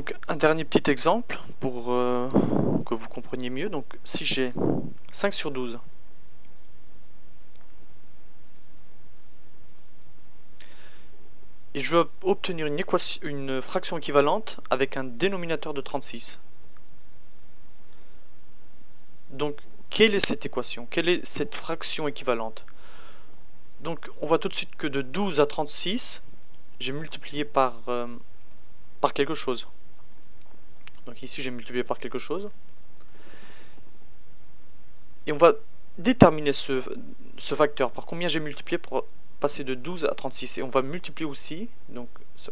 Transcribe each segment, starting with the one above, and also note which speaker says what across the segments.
Speaker 1: Donc un dernier petit exemple pour que vous compreniez mieux. Donc si j'ai 5 sur 12 et je veux obtenir une fraction équivalente avec un dénominateur de 36. Donc quelle est cette équation? Quelle est cette fraction équivalente? Donc on voit tout de suite que de 12 à 36, j'ai multiplié par quelque chose. Donc ici j'ai multiplié par quelque chose. Et on va déterminer ce facteur par combien j'ai multiplié pour passer de 12 à 36. Et on va multiplier aussi. Donc ce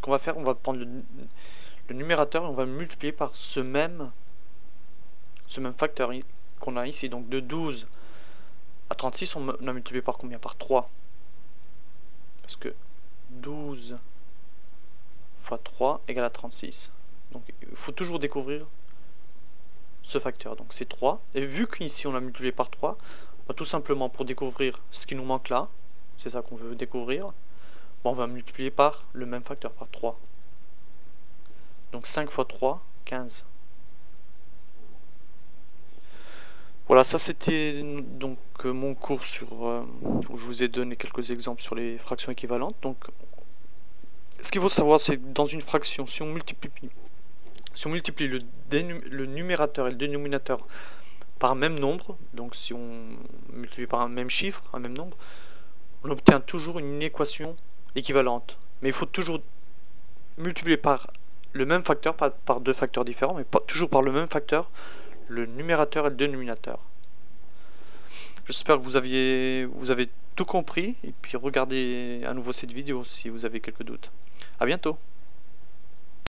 Speaker 1: qu'on va faire, on va prendre le numérateur et on va multiplier par ce même facteur qu'on a ici. Donc de 12 à 36, on a multiplié par combien? Par 3. Parce que 12 fois 3 égale à 36. Donc il faut toujours découvrir ce facteur. Donc c'est 3. Et vu qu'ici on a multiplié par 3, bah, tout simplement pour découvrir ce qui nous manque là, c'est ça qu'on veut découvrir, bah, on va multiplier par le même facteur, par 3. Donc 5 fois 3, 15. Voilà, ça c'était donc mon cours où je vous ai donné quelques exemples sur les fractions équivalentes. Donc ce qu'il faut savoir, c'est que dans une fraction, si on multiplie le numérateur et le dénominateur par un même nombre, donc si on multiplie par un même chiffre, un même nombre, on obtient toujours une équation équivalente. Mais il faut toujours multiplier par le même facteur, pas par deux facteurs différents, mais toujours par le même facteur, le numérateur et le dénominateur. J'espère que vous avez tout compris, et puis regardez à nouveau cette vidéo si vous avez quelques doutes. A bientôt.